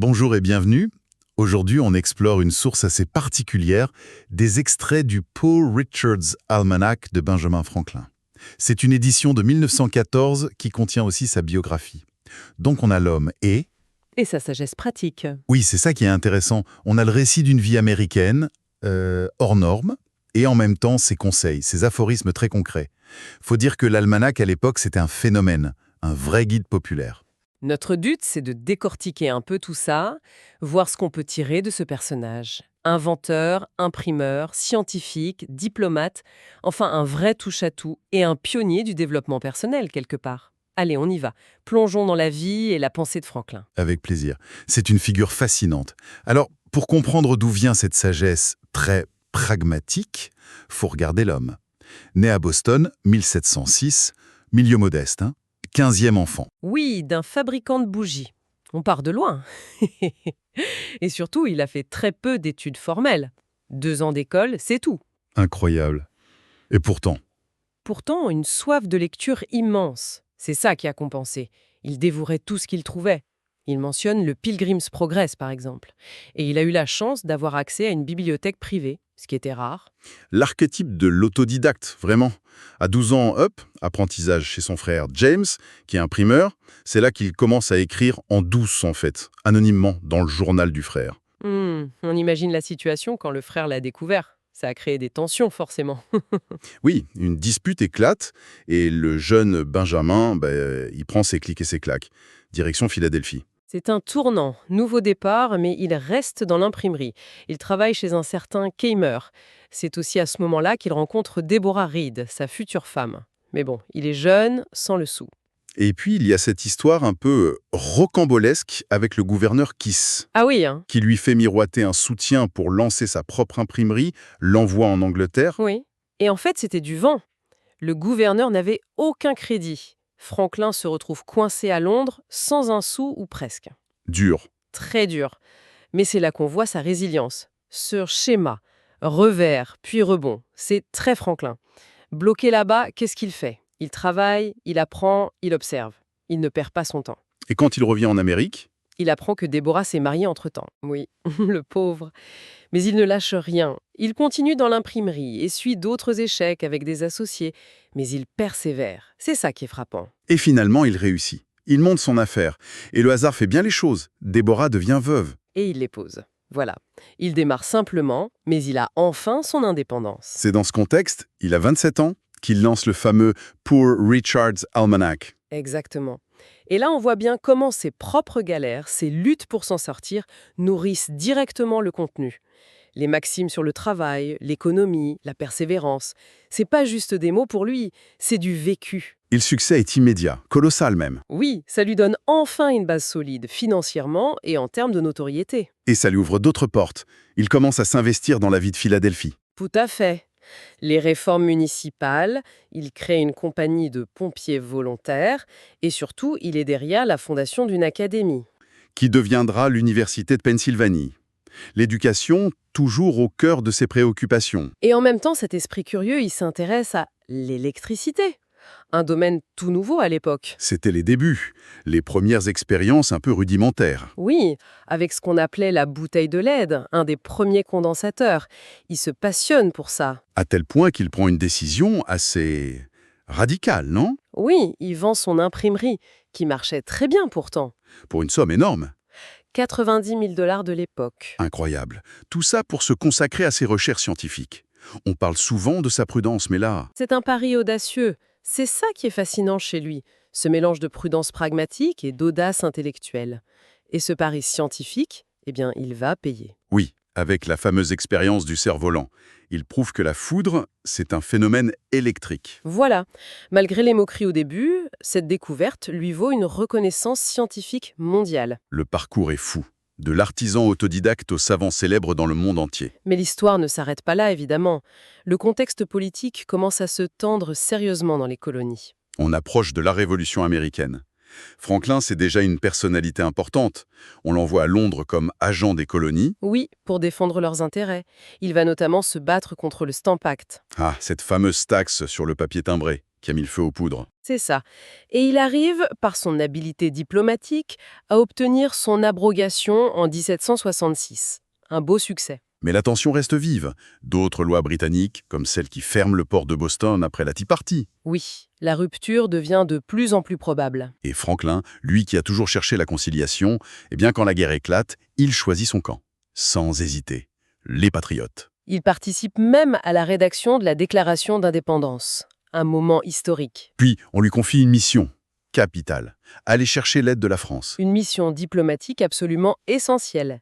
Bonjour et bienvenue. Aujourd'hui, on explore une source assez particulière, des extraits du Poor Richard's Almanac de Benjamin Franklin. C'est une édition de 1914 qui contient aussi sa biographie. Donc on a l'homme Et sa sagesse pratique. oui, c'est ça qui est intéressant, on a le récit d'une vie américaine, hors norme, et en même temps ses conseils, ses aphorismes très concrets. Faut dire que l'almanach à l'époque, c'était un phénomène, un vrai guide populaire. Notre but, c'est de décortiquer un peu tout ça, voir ce qu'on peut tirer de ce personnage. Inventeur, imprimeur, scientifique, diplomate, enfin un vrai touche-à-tout et un pionnier du développement personnel quelque part. Allez, on y va. Plongeons dans la vie et la pensée de Franklin. Avec plaisir. C'est une figure fascinante. Alors, pour comprendre d'où vient cette sagesse très pragmatique, faut regarder l'homme. Né à Boston, 1706, milieu modeste, 15e enfant. Oui, d'un fabricant de bougies. On part de loin. Et surtout, il a fait très peu d'études formelles. 2 ans d'école, c'est tout. Incroyable. Et pourtant, Pourtant, une soif de lecture immense. C'est ça qui a compensé. Il dévorait tout ce qu'il trouvait. Il mentionne le Pilgrim's Progress, par exemple. Et il a eu la chance d'avoir accès à une bibliothèque privée, ce qui était rare. l'archétype de l'autodidacte, vraiment. À 12 ans, hop, apprentissage chez son frère James, qui est imprimeur. C'est là qu'il commence à écrire en douce, en fait, anonymement, dans le journal du frère. On imagine la situation quand le frère l'a découvert. Ça a créé des tensions, forcément. Oui, une dispute éclate, et le jeune Benjamin, il prend ses clics et ses claques. Direction Philadelphie. C'est un tournant, nouveau départ, mais il reste dans l'imprimerie. Il travaille chez un certain Keimer. C'est aussi à ce moment-là qu'il rencontre Deborah Reed, sa future femme. Mais bon, il est jeune, sans le sou. Et puis, il y a cette histoire un peu rocambolesque avec le gouverneur Kiss, Ah oui, qui lui fait miroiter un soutien pour lancer sa propre imprimerie, l'envoie en Angleterre. oui. Et en fait, c'était du vent. Le gouverneur n'avait aucun crédit. Franklin se retrouve coincé à Londres, sans un sou ou presque. Dur. Très dur. Mais c'est là qu'on voit sa résilience. Ce schéma, revers, puis rebond, c'est très Franklin. Bloqué là-bas, qu'est-ce qu'il fait? Il travaille, il apprend, il observe. Il ne perd pas son temps. Et quand il revient en Amérique, Il apprend que Déborah s'est mariée entre-temps. Oui, le pauvre. Mais il ne lâche rien. Il continue dans l'imprimerie, essuie d'autres échecs avec des associés, mais il persévère. C'est ça qui est frappant. et finalement, il réussit. Il monte son affaire. Et le hasard fait bien les choses. Déborah devient veuve. Et il les pose. Voilà. Il démarre simplement, mais il a enfin son indépendance. C'est dans ce contexte, il a 27 ans, qu'il lance le fameux Poor Richard's Almanac. Exactement. Et là, on voit bien comment ses propres galères, ses luttes pour s'en sortir, nourrissent directement le contenu. Les maximes sur le travail, l'économie, la persévérance, c'est pas juste des mots pour lui, c'est du vécu. Et le succès est immédiat, colossal même. Oui, ça lui donne enfin une base solide, financièrement et en termes de notoriété. Et ça lui ouvre d'autres portes. Il commence à s'investir dans la vie de Philadelphie. Tout à fait. Les réformes municipales, il crée une compagnie de pompiers volontaires et surtout, il est derrière la fondation d'une académie. Qui deviendra l'Université de Pennsylvanie. L'éducation, toujours au cœur de ses préoccupations. Et en même temps, cet esprit curieux, il s'intéresse à l'électricité, un domaine tout nouveau à l'époque. C'était les débuts, les premières expériences un peu rudimentaires. Oui, avec ce qu'on appelait la bouteille de LED, un des premiers condensateurs. Il se passionne pour ça. À tel point qu'il prend une décision assez radicale, non? Oui, il vend son imprimerie, qui marchait très bien pourtant. Pour une somme énorme. 90 000 $ de l'époque. Incroyable. Tout ça pour se consacrer à ses recherches scientifiques. On parle souvent de sa prudence, mais là, C'est un pari audacieux. C'est ça qui est fascinant chez lui, ce mélange de prudence pragmatique et d'audace intellectuelle. Et ce pari scientifique, eh bien, il va payer. oui, avec la fameuse expérience du cerf-volant, il prouve que la foudre, c'est un phénomène électrique. Voilà. Malgré les moqueries au début, cette découverte lui vaut une reconnaissance scientifique mondiale. Le parcours est fou. De l'artisan autodidacte au savant célèbre dans le monde entier. Mais l'histoire ne s'arrête pas là, évidemment. Le contexte politique commence à se tendre sérieusement dans les colonies. On approche de la Révolution américaine. Franklin, c'est déjà une personnalité importante. On l'envoie à Londres comme agent des colonies. Oui, pour défendre leurs intérêts. Il va notamment se battre contre le Stamp Act. Ah, cette fameuse taxe sur le papier timbré. qui a mis le feu aux poudres. C'est ça. Et il arrive, par son habileté diplomatique, à obtenir son abrogation en 1766. Un beau succès. Mais la tension reste vive. D'autres lois britanniques, comme celle qui ferme le port de Boston après la Tea Party. Oui, la rupture devient de plus en plus probable. Et Franklin, lui qui a toujours cherché la conciliation, eh bien quand la guerre éclate, il choisit son camp. Sans hésiter. Les patriotes. Il participe même à la rédaction de la Déclaration d'indépendance. Un moment historique. Puis, on lui confie une mission capitale. Aller chercher l'aide de la France. Une mission diplomatique absolument essentielle.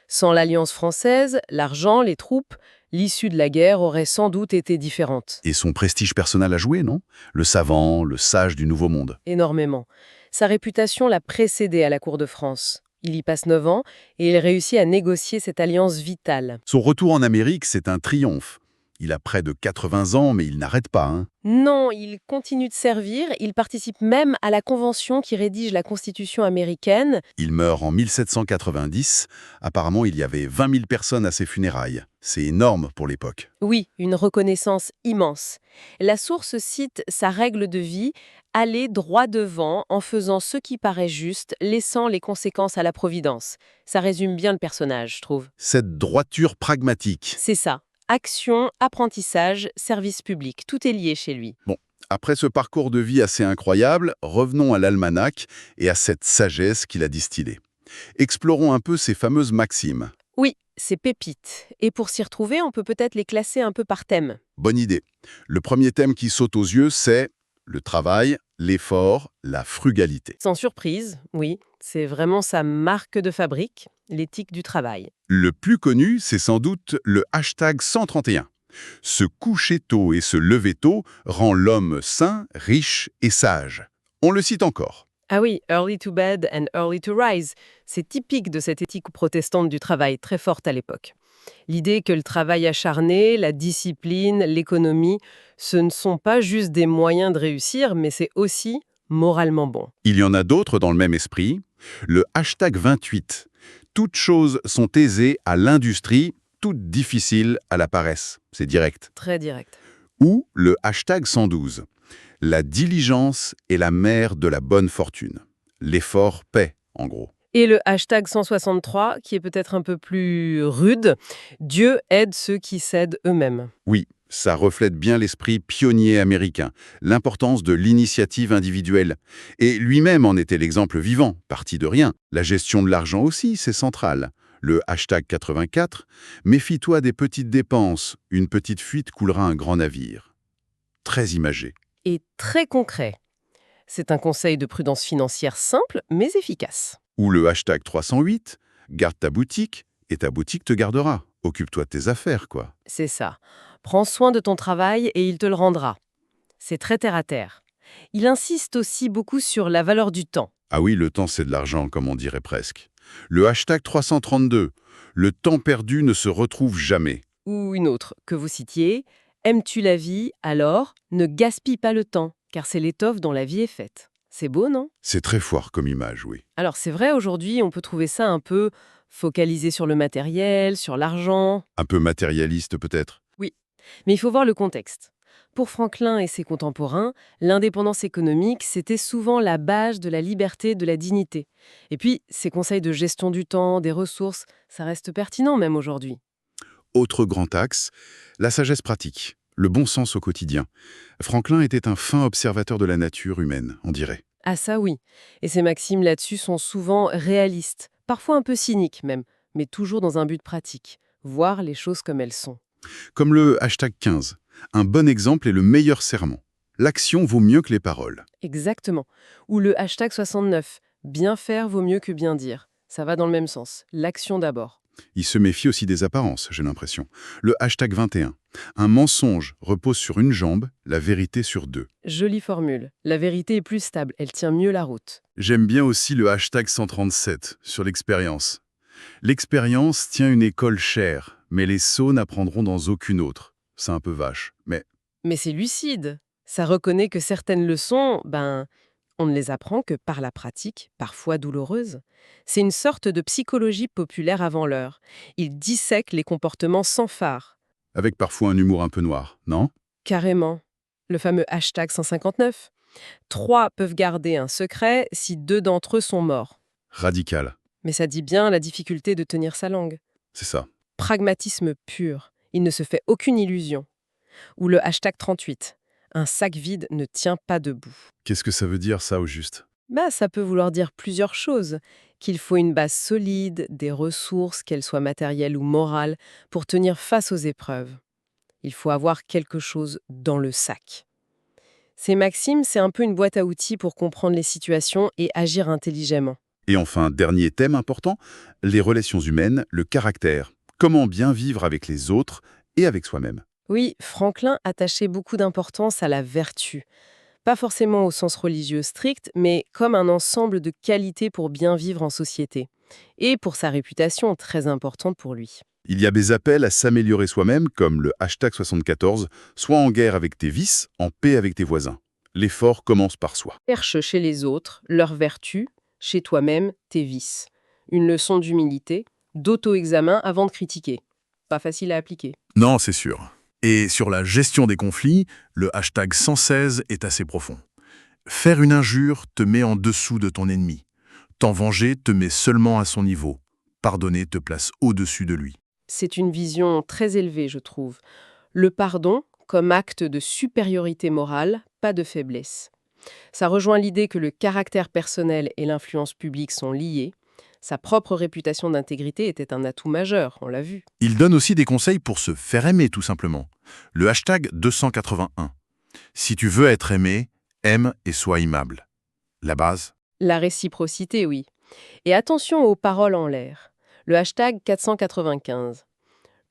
Sans l'Alliance française, l'argent, les troupes, l'issue de la guerre aurait sans doute été différente. Et son prestige personnel à jouer, non? Le savant, le sage du Nouveau Monde. Énormément. Sa réputation l'a précédé à la cour de France. Il y passe 9 ans et il réussit à négocier cette alliance vitale. Son retour en Amérique, c'est un triomphe. Il a près de 80 ans, mais il n'arrête pas, hein. Non, il continue de servir, il participe même à la convention qui rédige la Constitution américaine. Il meurt en 1790. Apparemment, il y avait 20 000 personnes à ses funérailles. C'est énorme pour l'époque. Oui, une reconnaissance immense. La source cite sa règle de vie, aller droit devant en faisant ce qui paraît juste, laissant les conséquences à la providence. Ça résume bien le personnage, je trouve. Cette droiture pragmatique. C'est ça. Action, apprentissage, service public, tout est lié chez lui. Bon, après ce parcours de vie assez incroyable, revenons à l'almanach et à cette sagesse qu'il a distillée. Explorons un peu ces fameuses maximes. Oui, c'est pépites. Et pour s'y retrouver, on peut peut-être les classer un peu par thème. Bonne idée. Le premier thème qui saute aux yeux, c'est le travail, l'effort, la frugalité. Sans surprise, oui, c'est vraiment sa marque de fabrique, l'éthique du travail. Le plus connu, c'est sans doute le hashtag 131. Se coucher tôt et se lever tôt rend l'homme sain, riche et sage. On le cite encore. Ah oui, early to bed and early to rise. C'est typique de cette éthique protestante du travail, très forte à l'époque. L'idée que le travail acharné, la discipline, l'économie, ce ne sont pas juste des moyens de réussir, mais c'est aussi moralement bon. Il y en a d'autres dans le même esprit. Le hashtag 28. Toutes choses sont aisées à l'industrie, toutes difficiles à la paresse. C'est direct. Très direct. Ou le hashtag 112. La diligence est la mère de la bonne fortune. L'effort paie, en gros. Et le hashtag 163, qui est peut-être un peu plus rude, Dieu aide ceux qui s'aident eux-mêmes. Oui, ça reflète bien l'esprit pionnier américain, l'importance de l'initiative individuelle. Et lui-même en était l'exemple vivant, parti de rien. La gestion de l'argent aussi, c'est central. Le hashtag 84, méfie-toi des petites dépenses, une petite fuite coulera un grand navire. Très imagé. Et très concret. C'est un conseil de prudence financière simple, mais efficace. Ou le hashtag 308, garde ta boutique et ta boutique te gardera. Occupe-toi de tes affaires, quoi. C'est ça. Prends soin de ton travail et il te le rendra. C'est très terre-à-terre. Il insiste aussi beaucoup sur la valeur du temps. Ah oui, le temps c'est de l'argent, comme on dirait presque. Le hashtag 332, le temps perdu ne se retrouve jamais. Ou une autre que vous citiez, aimes-tu la vie, alors ne gaspille pas le temps, car c'est l'étoffe dont la vie est faite. C'est beau, non? C'est très fort comme image, oui. Alors c'est vrai, aujourd'hui, on peut trouver ça un peu focalisé sur le matériel, sur l'argent. Un peu matérialiste peut-être. Mais il faut voir le contexte. Pour Franklin et ses contemporains, l'indépendance économique, c'était souvent la base de la liberté, de la dignité. Et puis, ces conseils de gestion du temps, des ressources, ça reste pertinent même aujourd'hui. Autre grand axe, la sagesse pratique, le bon sens au quotidien. Franklin était un fin observateur de la nature humaine, on dirait. Ah ça oui. Et ces maximes là-dessus sont souvent réalistes, parfois un peu cyniques même, mais toujours dans un but pratique, voir les choses comme elles sont. Comme le hashtag 15. Un bon exemple est le meilleur serment. L'action vaut mieux que les paroles. Exactement. Ou le hashtag 69. Bien faire vaut mieux que bien dire. Ça va dans le même sens. L'action d'abord. Il se méfie aussi des apparences, j'ai l'impression. Le hashtag 21. Un mensonge repose sur une jambe, la vérité sur deux. Jolie formule. La vérité est plus stable, elle tient mieux la route. J'aime bien aussi le hashtag 137, sur l'expérience. L'expérience tient une école chère, mais les sots n'apprendront dans aucune autre. C'est un peu vache, mais Mais c'est lucide. Ça reconnaît que certaines leçons, on ne les apprend que par la pratique, parfois douloureuse. C'est une sorte de psychologie populaire avant l'heure. Il dissèque les comportements sans phare. avec parfois un humour un peu noir, non? Carrément. le fameux hashtag 159. 3 peuvent garder un secret si 2 d'entre eux sont morts. Radical, Mais ça dit bien la difficulté de tenir sa langue. c'est ça. Pragmatisme pur. Il ne se fait aucune illusion. Ou le hashtag 38. Un sac vide ne tient pas debout. Qu'est-ce que ça veut dire ça au juste? Ça peut vouloir dire plusieurs choses. Qu'il faut une base solide, des ressources, qu'elles soient matérielles ou morales, pour tenir face aux épreuves. Il faut avoir quelque chose dans le sac. Ces maximes, c'est un peu une boîte à outils pour comprendre les situations et agir intelligemment. Et enfin, dernier thème important, les relations humaines, le caractère. Comment bien vivre avec les autres et avec soi-même. Oui, Franklin attachait beaucoup d'importance à la vertu. Pas forcément au sens religieux strict, mais comme un ensemble de qualités pour bien vivre en société. Et pour sa réputation très importante pour lui. Il y a des appels à s'améliorer soi-même, comme le hashtag 74, soit en guerre avec tes vices, en paix avec tes voisins. L'effort commence par soi. Cherche chez les autres leurs vertus, chez toi-même tes vices. Une leçon d'humilité, d'auto-examen avant de critiquer. Pas facile à appliquer. Non, c'est sûr. Et sur la gestion des conflits, le hashtag 116 est assez profond. Faire une injure te met en dessous de ton ennemi. T'en venger te met seulement à son niveau. Pardonner te place au-dessus de lui. C'est une vision très élevée, je trouve. Le pardon comme acte de supériorité morale, pas de faiblesse. Ça rejoint l'idée que le caractère personnel et l'influence publique sont liés. Sa propre réputation d'intégrité était un atout majeur, on l'a vu. Il donne aussi des conseils pour se faire aimer, tout simplement. Le hashtag 281. Si tu veux être aimé, aime et sois aimable. La base. La réciprocité, oui. Et attention aux paroles en l'air. Le hashtag 495.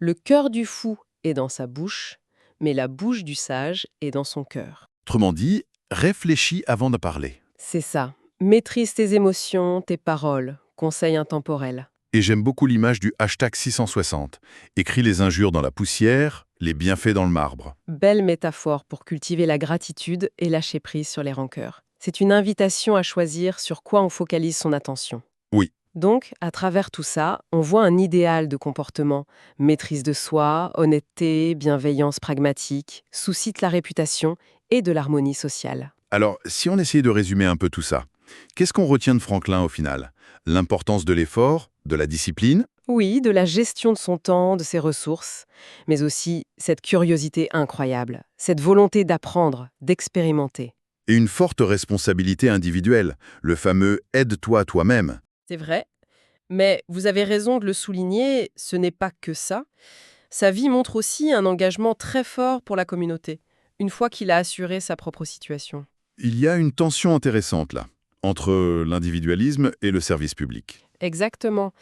Le cœur du fou est dans sa bouche, mais la bouche du sage est dans son cœur. Autrement dit, réfléchis avant de parler. C'est ça. Maîtrise tes émotions, tes paroles. Conseil intemporel. Et j'aime beaucoup l'image du hashtag 660. Écris les injures dans la poussière, les bienfaits dans le marbre. Belle métaphore pour cultiver la gratitude et lâcher prise sur les rancœurs. C'est une invitation à choisir sur quoi on focalise son attention. Oui. Donc, à travers tout ça, on voit un idéal de comportement. Maîtrise de soi, honnêteté, bienveillance pragmatique, souci de la réputation et de l'harmonie sociale. Alors, si on essayait de résumer un peu tout ça, qu'est-ce qu'on retient de Franklin au final? L'importance de l'effort, de la discipline? Oui, de la gestion de son temps, de ses ressources, mais aussi cette curiosité incroyable, cette volonté d'apprendre, d'expérimenter. Et une forte responsabilité individuelle, le fameux « aide-toi toi-même ». C'est vrai, mais vous avez raison de le souligner, ce n'est pas que ça. Sa vie montre aussi un engagement très fort pour la communauté, une fois qu'il a assuré sa propre situation. Il y a une tension intéressante là, entre l'individualisme et le service public. Exactement.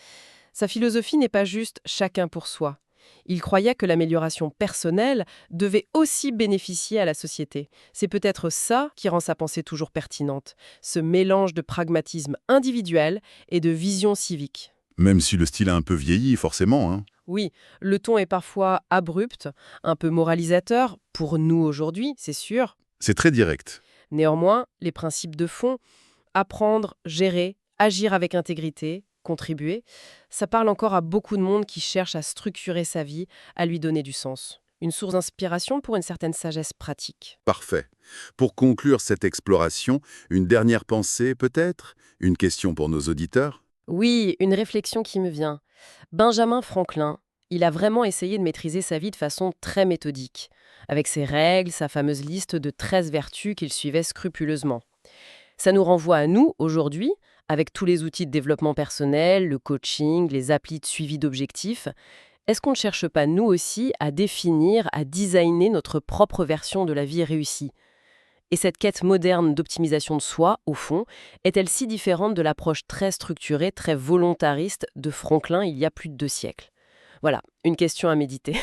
Sa philosophie n'est pas juste chacun pour soi. Il croyait que l'amélioration personnelle devait aussi bénéficier à la société. C'est peut-être ça qui rend sa pensée toujours pertinente, ce mélange de pragmatisme individuel et de vision civique. Même si le style a un peu vieilli, forcément, hein. Oui, le ton est parfois abrupt, un peu moralisateur, pour nous aujourd'hui, c'est sûr. C'est très direct. Néanmoins, les principes de fond, apprendre, gérer, agir avec intégrité, contribuer, ça parle encore à beaucoup de monde qui cherche à structurer sa vie, à lui donner du sens. Une source d'inspiration pour une certaine sagesse pratique. Parfait. Pour conclure cette exploration, une dernière pensée peut-être? Une question pour nos auditeurs? Oui, une réflexion qui me vient. Benjamin Franklin, il a vraiment essayé de maîtriser sa vie de façon très méthodique, avec ses règles, sa fameuse liste de 13 vertus qu'il suivait scrupuleusement. Ça nous renvoie à nous, aujourd'hui, avec tous les outils de développement personnel, le coaching, les applis de suivi d'objectifs. Est-ce qu'on ne cherche pas, nous aussi, à définir, à designer notre propre version de la vie réussie? Et cette quête moderne d'optimisation de soi, au fond, est-elle si différente de l'approche très structurée, très volontariste de Franklin il y a plus de 2 siècles? Voilà, une question à méditer.